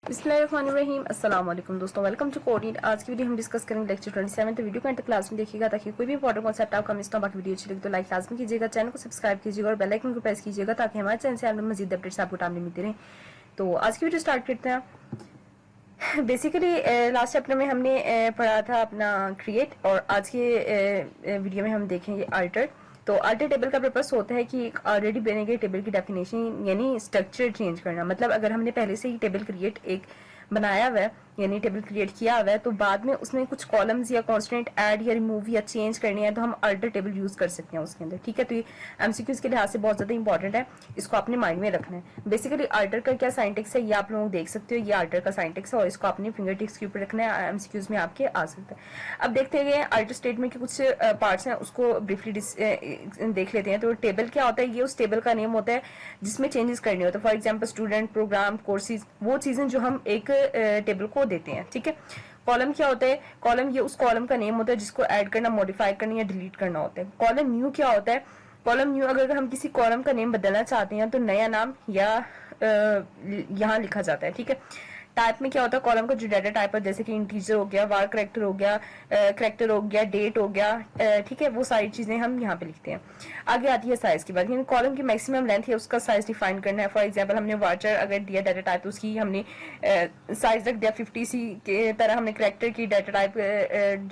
बिस्मिल्लाहिर्रहमानिर्रहीम अस्सलाम वालेकुम दोस्तों, वेलकम टू कोडिंग। आज की वीडियो हम डिस्कस करेंगे लेक्चर 27। तो वीडियो को एंड तक क्लास में देखिएगा ताकि कोई भी इंपॉर्टेंट कॉन्सेप्ट आपका मिस ना हो। बाकी वीडियो अच्छी लगे तो लाइक लाजमी कीजिएगा, चैनल को सब्सक्राइब कीजिएगा और बेल आइकन को प्रेस कीजिएगा ताकि हमारे चैनल से आने मजीद अपडेट्स आपको टाइमली मिलते रहें। तो आज की वीडियो स्टार्ट करते हैं। बेसिकली लास्ट चैप्टर में हमने पढ़ा था अपना क्रिएट, और आज के वीडियो में हम देखेंगे अल्टर। तो अल्टर टेबल का पर्पस होता है कि एक ऑलरेडी बने गए टेबल की डेफिनेशन यानी स्ट्रक्चर चेंज करना। मतलब अगर हमने पहले से ही टेबल क्रिएट एक बनाया हुआ है यानी टेबल क्रिएट किया हुआ है, तो बाद में उसमें कुछ कॉलम्स या कांस्टेंट ऐड या रिमूव या चेंज करनी है तो हम अल्टर टेबल यूज कर सकते हैं उसके अंदर। ठीक है, तो ये एमसीक्यूज के लिहाज से बहुत ज्यादा इंपॉर्टेंट है, इसको अपने माइंड में रखना है। बेसिकली अल्टर का क्या साइंटेक्स है ये आप लोग देख सकते हो, ये अल्टर का साइंटेक्स है और इसको अपने फिंगर टिप्स के ऊपर रखना है, एमसीक्यूज में आपके आ सकता है। अब देखते हैं अल्टर स्टेटमेंट के कुछ पार्ट्स हैं, उसको ब्रीफली देख लेते हैं। तो टेबल क्या होता है, ये उस टेबल का नेम होता है जिसमें चेंजेस करने होते हैं। For example student, program, courses, वो चीजें जो हम एक टेबल को देते हैं। ठीक है, कॉलम क्या होता है, कॉलम ये उस कॉलम का नेम होता है जिसको ऐड करना, मॉडिफाई करना या डिलीट करना होता है। कॉलम न्यू क्या होता है, कॉलम न्यू अगर हम किसी कॉलम का नेम बदलना चाहते हैं तो नया नाम या यहाँ लिखा जाता है। ठीक है, टाइप में क्या होता है, कॉलम का जो डाटा टाइप है जैसे कि इंटीजर हो गया, वार करेक्टर हो गया, करेक्टर हो गया, डेट हो गया, ठीक है, वो सारी चीजें हम यहाँ पे लिखते हैं। आगे आती है साइज की बात, यानी कॉलम की मैक्सिमम लेंथ है उसका साइज डिफाइन करना है। फॉर एग्जांपल हमने वाटर अगर दिया डाटा टाइप तो उसकी हमने साइज रख दिया 50C के तरह, हमने करेक्टर की डाटा टाइप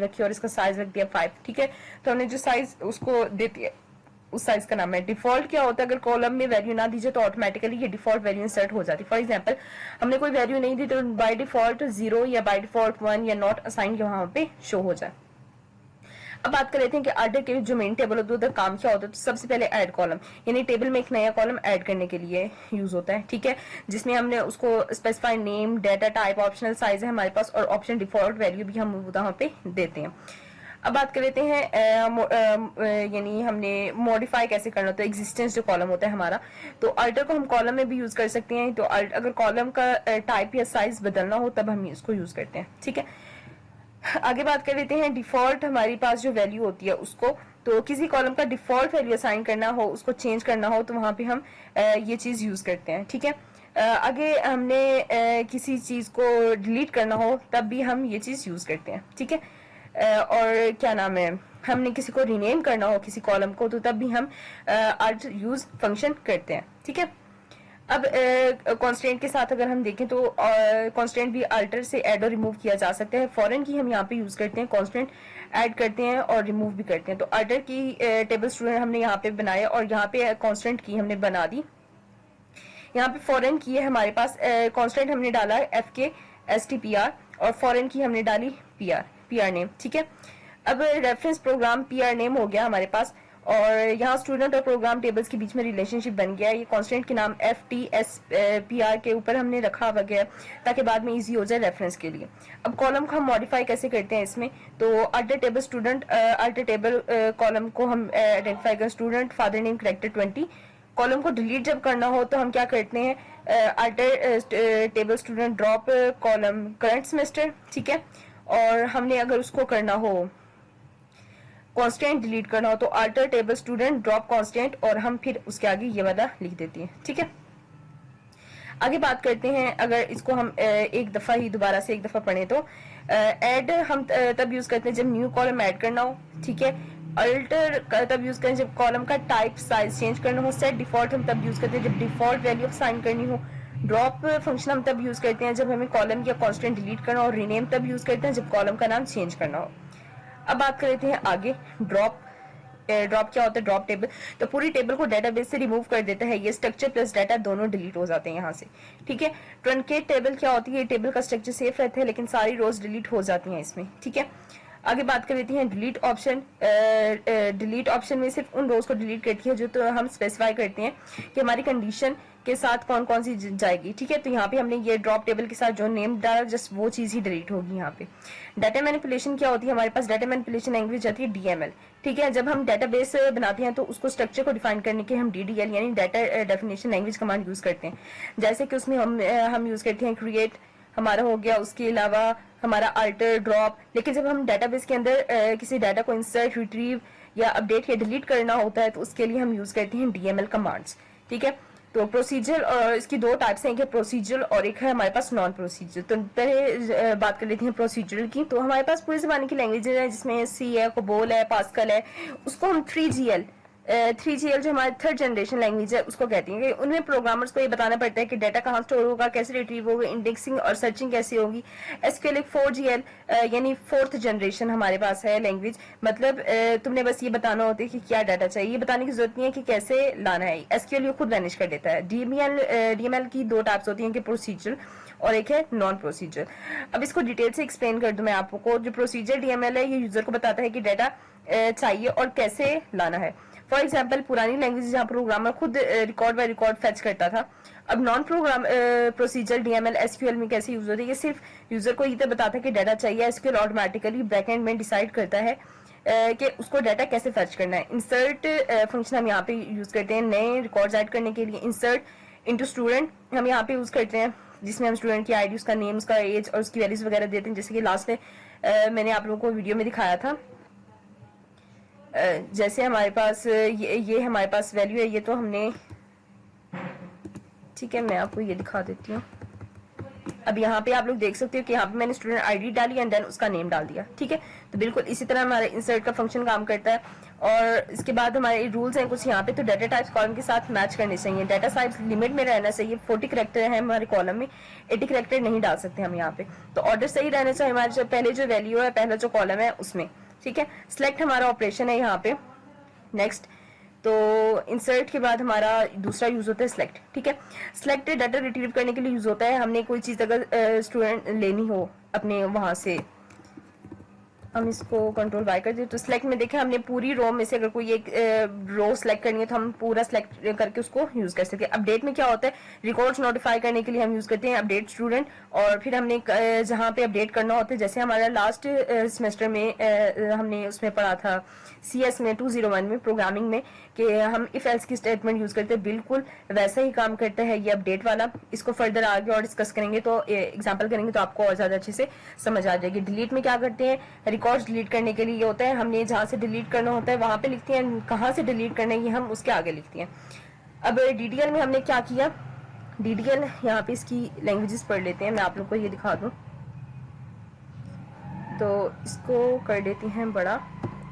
रखी और इसका साइज रख दिया 5। ठीक है, तो हमने जो साइज उसको देती है उस साइज का नाम है। डिफॉल्ट क्या होता है, अगर कॉलम में वैल्यू ना दीजिए तो ऑटोमेटिकली ये डिफॉल्ट वैल्यू इंसर्ट हो जाती है। फॉर एग्जांपल हमने कोई वैल्यू नहीं दी तो बाय डिफॉल्ट 0 या बाय डिफॉल्ट 1 या नॉट असाइन वहां पे शो हो जाए। अब बात कर लेते हैं कि अल्टर के जो मेन टेबल होता है काम क्या होता है। तो सबसे पहले ऐड कॉलम, यानी टेबल में एक नया कॉलम ऐड करने के लिए यूज होता है। ठीक है, जिसमें हमने उसको specify name, data type, optional size है हमारे पास और ऑप्शन डिफॉल्ट वैल्यू भी हम वहां पे देते हैं। अब बात कर लेते हैं यानी हमने मॉडिफाई कैसे करना होता है, एग्जिस्टेंस जो कॉलम होता है हमारा। तो अल्टर को हम कॉलम में भी यूज कर सकते हैं। तो अगर कॉलम का टाइप या साइज बदलना हो तब हम इसको यूज करते हैं। ठीक है, आगे बात कर लेते हैं डिफॉल्ट हमारे पास जो वैल्यू होती है उसको। तो किसी कॉलम का डिफॉल्ट वैल्यू असाइन करना हो, उसको चेंज करना हो तो वहां पे हम ये चीज यूज करते हैं। ठीक है, आगे हमने किसी चीज को डिलीट करना हो तब भी हम ये चीज यूज करते हैं। ठीक है, और क्या नाम है, हमने किसी को रीनेम करना हो किसी कॉलम को तो तब भी हम अल्ट यूज फंक्शन करते हैं। ठीक है, अब कांस्टेंट के साथ अगर हम देखें तो कांस्टेंट भी अल्टर से ऐड और रिमूव किया जा सकता है। फॉरेन की हम यहाँ पे यूज करते हैं, कांस्टेंट ऐड करते हैं और रिमूव भी करते हैं। तो अल्टर की टेबल स्टूडेंट हमने यहाँ पे बनाया और यहाँ पे कांस्टेंट की हमने बना दी। यहाँ पे फॉरेन की है हमारे पास, कांस्टेंट हमने डाला है FK STPR और फॉरेन की हमने डाली PR नेम। ठीक है, अब रेफरेंस प्रोग्राम PR नेम हो गया हमारे पास और यहाँ स्टूडेंट और प्रोग्राम टेबल्स के बीच में रिलेशनशिप बन गया। ये कांस्टेंट के नाम FTSPR के ऊपर हमने रखा हुआ गया ताकि बाद में इजी हो जाए रेफरेंस के लिए। अब कॉलम को हम मॉडिफाई कैसे करते हैं इसमें, तो alter table student, alter table column को हम आइडेंटिफाई कर student, father name, character 20। Column को डिलीट जब करना हो तो हम क्या करते हैं, alter table student drop column current semester. ठीक है, और हमने अगर उसको करना हो कांस्टेंट डिलीट करना हो तो alter table student drop constant और हम फिर उसके आगे ये वाला लिख देते हैं। ठीक है, आगे बात करते हैं, अगर इसको हम एक दफा ही दोबारा से एक दफा पढ़ें तो ऐड हम तब यूज करते हैं जब न्यू कॉलम ऐड करना हो। ठीक है, अल्टर तब यूज करें जब कॉलम का टाइप साइज चेंज करना हो। सेट डिफॉल्ट हम तब यूज करते हैं जब डिफॉल्ट वैल्यू असाइन करनी हो। ड्रॉप फंक्शन हम तब यूज करते हैं जब हमें कॉलम या कांस्टेंट डिलीट करना हो। और रीनेम तब यूज करते हैं जब कॉलम का नाम चेंज करना हो। अब बात कर लेते हैं आगे ड्रॉप। ड्रॉप क्या होता है, ड्रॉप टेबल तो पूरी टेबल को डेटाबेस से रिमूव कर देता है। ये स्ट्रक्चर प्लस डाटा दोनों डिलीट हो जाते हैं यहाँ से। ठीक है, ट्रंकेट टेबल क्या होती है, टेबल का स्ट्रक्चर सेफ रहता है लेकिन सारी रोज डिलीट हो जाती हैं इसमें। ठीक है, आगे बात कर लेते हैं डिलीट ऑप्शन। डिलीट ऑप्शन में सिर्फ उन रोज को डिलीट करती है जो तो हम स्पेसिफाई करते हैं कि हमारी कंडीशन के साथ कौन कौन सी जाएगी। ठीक है, तो यहाँ पे हमने ये ड्रॉप टेबल के साथ जो नेम डाला जस्ट वो चीज ही डिलीट होगी यहाँ पे। डाटा मैनिपुलेशन क्या होती है, हमारे पास डाटा मैनिपुलेशन लैंग्वेज आती है DML। ठीक है, जब हम डेटाबेस बनाते हैं तो उसको स्ट्रक्चर को डिफाइन करने के हम DDL यानी data definition language command use करते हैं। जैसे कि उसमें हम यूज करते हैं क्रिएट हमारा हो गया, उसके अलावा हमारा अल्टर, ड्रॉप। लेकिन जब हम डेटाबेस के अंदर किसी डाटा को इंसर्ट, रिट्रीव या अपडेट या डिलीट करना होता है तो उसके लिए हम यूज करते हैं DML कमांड्स। ठीक है, तो प्रोसीजर और इसकी दो टाइप्स हैं, एक है प्रोसीजर और एक है हमारे पास नॉन प्रोसीजर। तो पहले बात कर लेते हैं प्रोसीजरल की। तो हमारे पास पूरे ज़माने की लैंग्वेजेज है, जिसमें सी है, कोबोल है, पास्कल है। उसको हम 3GL जो हमारी थर्ड जनरेशन लैंग्वेज है उसको कहती है। उनमें प्रोग्रामर्स को ये बताना पड़ता है कि डाटा कहाँ स्टोर होगा, कैसे रिट्रीव होगा, इंडेक्सिंग और सर्चिंग कैसे होगी। एसक्यूएल एक 4GL यानी फोर्थ जनरेशन हमारे पास है लैंग्वेज। मतलब तुमने बस ये बताना होता है कि क्या डाटा चाहिए, ये बताने की जरूरत नहीं है कि कैसे लाना है। एसक्यूएल ये खुद मैनेज कर देता है। डीएमएल की दो टाइप्स होती हैं कि प्रोसीजर और एक है नॉन प्रोसीजर। अब इसको डिटेल से एक्सप्लेन कर दूं मैं आपको। जो प्रोसीजर डीएमएल है ये यूजर को बताता है कि डाटा चाहिए और कैसे लाना है। फॉर एग्जाम्पल पुरानी लैंग्वेज जहाँ प्रोग्रामर खुद रिकॉर्ड बाय रिकॉर्ड फेच करता था। अब non program procedure DML SQL में कैसे यूज होती है, ये सिर्फ यूजर को ये तो बताता है कि डाटा चाहिए। एसक्यूएल ऑटोमेटिकली बैकएंड में डिसाइड करता है कि उसको डाटा कैसे फर्च करना है। इंसर्ट फंक्शन हम यहाँ पे यूज करते हैं नए रिकॉर्ड्स ऐड करने के लिए। इंसर्ट इनटू स्टूडेंट हम यहाँ पे यूज करते हैं, जिसमें हम स्टूडेंट की आईडी, उसका नेम, उसका एज और उसकी वैल्यूज वगैरह देते हैं। जैसे कि लास्ट में मैंने आप लोगों को वीडियो में दिखाया था। जैसे हमारे पास ये हमारे पास वैल्यू है, ये तो हमने, ठीक है मैं आपको ये दिखा देती हूँ। अब यहाँ पे आप लोग देख सकते हो कि यहाँ पे मैंने स्टूडेंट आईडी डाली एंड देन उसका नेम डाल दिया। ठीक है, तो बिल्कुल इसी तरह हमारा इंसर्ट का फंक्शन काम करता है। और इसके बाद हमारे रूल्स हैं कुछ यहाँ पे। तो डाटा टाइप्स कॉलम के साथ मैच करने चाहिए। डाटा टाइप्स लिमिट में रहना चाहिए। 40 कैरेक्टर है हमारे कॉलम में, 80 कैरेक्टर नहीं डाल सकते हम यहाँ पे। तो ऑर्डर सही रहना चाहिए हमारे जो पहले जो वैल्यू है, पहला जो कॉलम है उसमें। ठीक है, सिलेक्ट हमारा ऑपरेशन है यहाँ पे। नेक्स्ट, तो इंसर्ट के बाद हमारा दूसरा यूज होता है सिलेक्ट। ठीक है, सिलेक्ट डाटा रिट्रीव करने के लिए यूज होता है। हमने कोई चीज अगर स्टूडेंट लेनी हो अपने वहां से, हम इसको कंट्रोल वाई कर दें तो सिलेक्ट में देखें हमने पूरी रो में से अगर कोई एक रो सिलेक्ट करनी है तो हम पूरा सिलेक्ट करके उसको यूज कर सकते हैं। अपडेट में क्या होता है, रिकॉर्ड्स नोटिफाई करने के लिए हम यूज करते हैं अपडेट स्टूडेंट। और फिर हमने जहाँ पे अपडेट करना होता है, जैसे हमारा लास्ट सेमेस्टर में हमने उसमें पढ़ा था CS में 201 में प्रोग्रामिंग में कि हम इफ एल्स की स्टेटमेंट यूज करते हैं, बिल्कुल वैसा ही काम करता है ये अपडेट वाला। इसको फर्दर आगे और डिस्कस करेंगे तो एग्जांपल करेंगे तो आपको और ज्यादा अच्छे से समझ आ जाएगी। डिलीट में क्या करते हैं, रिकॉर्ड्स डिलीट करने के लिए होता है, हमने जहां से डिलीट करना होता है वहां पे लिखते हैं, कहाँ से डिलीट करना है ये हम उसके आगे लिखते हैं। अब DDL में हमने क्या किया, DDL यहाँ पे इसकी लैंग्वेजेस पढ़ लेते हैं, मैं आप लोग को ये दिखा दूं। तो इसको कर देते हैं बड़ा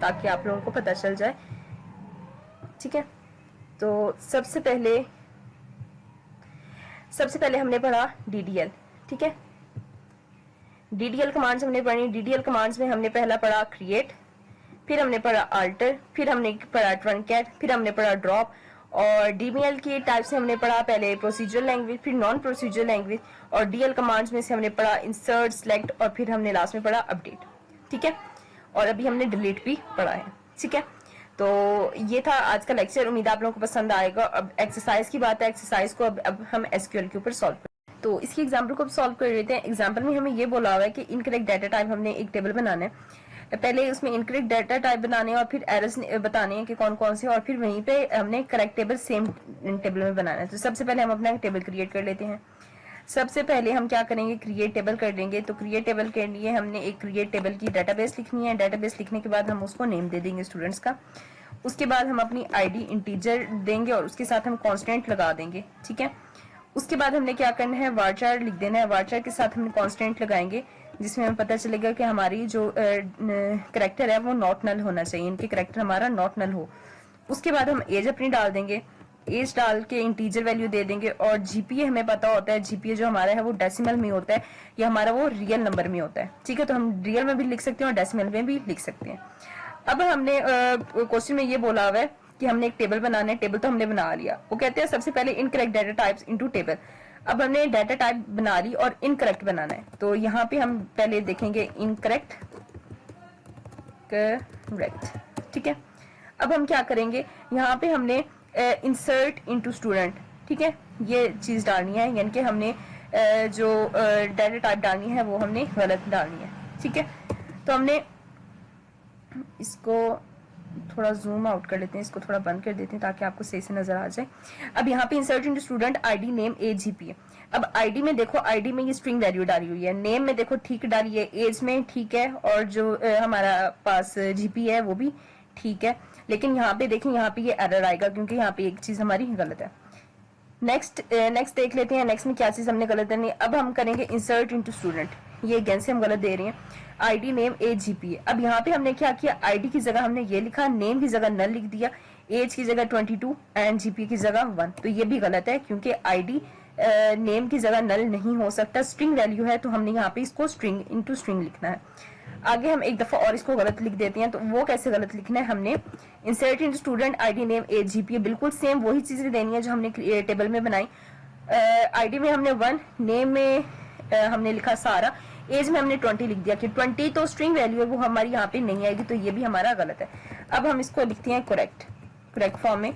ताकि आप लोगों को पता चल जाए। ठीक है, तो सबसे पहले हमने पढ़ा DDL। ठीक है, DDL कमांड्स हमने पढ़ी। DDL कमांड्स में हमने पहला पढ़ा क्रिएट, फिर हमने पढ़ा अल्टर, फिर हमने पढ़ा ट्रंकेट, फिर हमने पढ़ा ड्रॉप। और DBL की टाइप से हमने पढ़ा पहले प्रोसीजर लैंग्वेज, फिर नॉन प्रोसीजर लैंग्वेज। और DL कमांड्स में से हमने पढ़ा इंसर्ट, सिलेक्ट और फिर हमने लास्ट में पढ़ा अपडेट। ठीक है, और अभी हमने डिलीट भी पढ़ा है। ठीक है, तो ये था आज का लेक्चर। उम्मीद आप लोगों को पसंद आएगा। अब एक्सरसाइज की बात है, एक्सरसाइज को अब हम SQL के ऊपर सॉल्व करें। तो इसकी एग्जाम्पल को अब सॉल्व कर लेते हैं। एग्जाम्पल में हमें ये बोला हुआ है कि इनकरेक्ट डाटा टाइप हमने एक टेबल बनाना है। पहले उसमें इनकरेक्ट डाटा टाइप बनाने और फिर एरर्स बताने हैं कि कौन कौन से, और फिर वहीं पे हमने करेक्ट टेबल सेम टेबल में बनाना है। तो सबसे पहले हम अपना टेबल क्रिएट कर लेते हैं। सबसे पहले हम क्या करेंगे, क्रिएट टेबल कर देंगे। तो क्रिएट टेबल के लिए हमने एक क्रिएट टेबल की डाटाबेस लिखनी है। डाटाबेस लिखने के बाद हम उसको नेम दे देंगे स्टूडेंट्स का। उसके बाद हम अपनी आईडी इंटीजर देंगे और उसके साथ हम कांस्टेंट लगा देंगे। ठीक है, उसके बाद हमने क्या करना है, वारचार लिख देना है। वारचार के साथ हम कांस्टेंट लगाएंगे जिसमें हमें पता चलेगा कि हमारी जो करेक्टर है वो नॉट नल होना चाहिए, इनके करेक्टर हमारा नॉट नल हो। उसके बाद हम एज अपनी डाल देंगे। एज डाल के इंटीजर वैल्यू दे देंगे। और जीपीए हमें पता होता है, जीपीए जो हमारा है वो डेसिमल में होता है, या हमारा वो रियल नंबर में होता है। ठीक है, तो हम रियल में भी लिख सकते हैं और डेसिमल में भी लिख सकते हैं। अब हमने क्वेश्चन में ये बोला हुआ है कि हमने एक टेबल बनाना है। टेबल तो हमने बना लिया। वो कहते हैं सबसे पहले incorrect data types into table. अब हमने डाटा टाइप बना ली और इनकरेक्ट बनाना है। तो यहाँ पे हम पहले देखेंगे इनकरेक्ट, करेक्ट। ठीक है, अब हम क्या करेंगे, यहाँ पे हमने इंसर्ट इनटू स्टूडेंट, ठीक है, ये चीज डालनी है, यानी कि हमने जो डाटा टाइप डालनी है वो हमने गलत डालनी है। ठीक है, तो हमने इसको थोड़ा जूम आउट कर लेते हैं, इसको थोड़ा बंद कर देते हैं ताकि आपको सही से नजर आ जाए। अब यहाँ पे insert into student ID name age GPA. अब आईडी में देखो, आईडी में ये स्ट्रिंग वैल्यू डाली हुई है, नेम में देखो ठीक डाली है, एज में ठीक है, और जो हमारा पास जीपीए है वो भी ठीक है। लेकिन यहाँ पे देखें, यहाँ पे ये एरर आएगा क्योंकि यहाँ पे एक चीज हमारी गलत है। नेक्स्ट देख लेते हैं नेक्स्ट में क्या चीज हमने गलत करनी है। अब हम करेंगे इंसर्ट इनटू स्टूडेंट, ये अगेन से हम गलत दे रहे हैं। आईडी नेम एज जीपीए, अब यहाँ पे हमने क्या किया, आईडी की जगह हमने ये लिखा, नेम की जगह नल लिख दिया, एज की जगह 22 एंड जीपीए की जगह 1। तो ये भी गलत है क्योंकि आईडी नेम की जगह नल नहीं हो सकता, स्ट्रिंग वैल्यू है, तो हमने यहाँ पे इसको स्ट्रिंग इनटू स्ट्रिंग लिखना है। आगे हम एक दफा और इसको गलत लिख देते हैं, तो वो कैसे गलत लिखना है, हमने insert into student ID name age GPA, बिल्कुल सेम वही चीजें देनी है जो हमने टेबल में बनाई। आईडी में हमने 1, नेम में हमने लिखा सारा, एज में हमने 20 लिख दिया कि 20 तो स्ट्रिंग वैल्यू है, वो हमारी यहाँ पे नहीं आएगी, तो ये भी हमारा गलत है। अब हम इसको लिखते हैं करेक्ट फॉर्म में,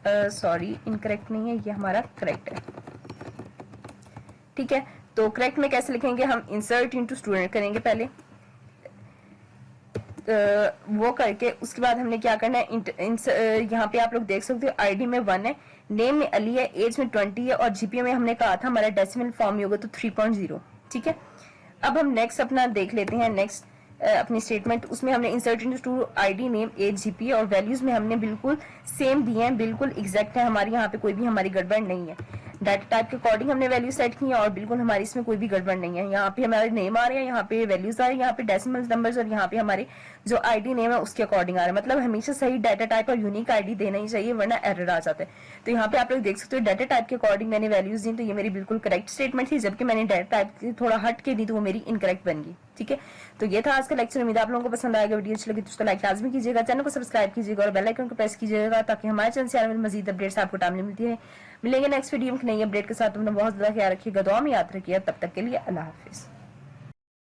सॉरी इनकरेक्ट नहीं है, ये हमारा करेक्ट है, ठीक है। तो करेक्ट में कैसे लिखेंगे, हम इंसर्ट इनटू स्टूडेंट करेंगे पहले, वो करके उसके बाद हमने क्या करना है, यहाँ पे आप लोग देख सकते हो आईडी में 1 है, नेम में अली है, एज में 20 है, और जीपीए में हमने कहा था हमारा डेसिमल फॉर्म में होगा तो 3.0, ठीक है। अब हम नेक्स्ट अपना देख लेते हैं, नेक्स्ट अपनी स्टेटमेंट, उसमें हमने insert into ID name age GPA, और वैल्यूज में हमने बिल्कुल सेम दिए हैं, बिल्कुल एग्जैक्ट है हमारी, यहाँ पे कोई भी हमारी गड़बड़ नहीं है। डाटा टाइप के अकॉर्डिंग हमने वैल्यू सेट की है और बिल्कुल हमारी इसमें कोई भी गड़बड़ नहीं है। यहाँ पे हमारे नेम आ रहे हैं, यहाँ पे वैल्यूज आ रही है, यहाँ पे डेसिमल नंबर्स, और यहाँ पे हमारे जो आईडी नेम है उसके अकॉर्डिंग आ रहा है। मतलब हमेशा सही डाटा टाइप और यूनिक आईडी देना ही चाहिए, वरना एरर आ जाता है। तो यहाँ पे आप लोग देख सकते हो डाटा टाइप के अकॉर्डिंग मैंने वैल्यूज दी, तो ये मेरी बिल्कुल करेक्ट स्टेटमेंट थी, जबकि मैंने डाटा टाइप थोड़ा हट के दी तो वो मेरी इनकरेक्ट बन गई, ठीक है। तो ये था आज का लेक्चर, उम्मीद आप लोगों को पसंद आएगा। वीडियो अच्छी लगी तो उसको लाइक लाजमी कीजिएगा, चैनल को सब्सक्राइब कीजिएगा और बेल आइकन को प्रेस कीजिएगा ताकि हमारे चैनल से आने वाली मजीद अपडेट्स आपको टाइमली मिलती है। मिलेंगे नेक्स्ट वीडियो में नई अपडेट के साथ, तुमने बहुत ज्यादा ख्याल रखिएगा, दुआ में याद रखिएगा, तब तक के लिए अल्लाह हाफिज।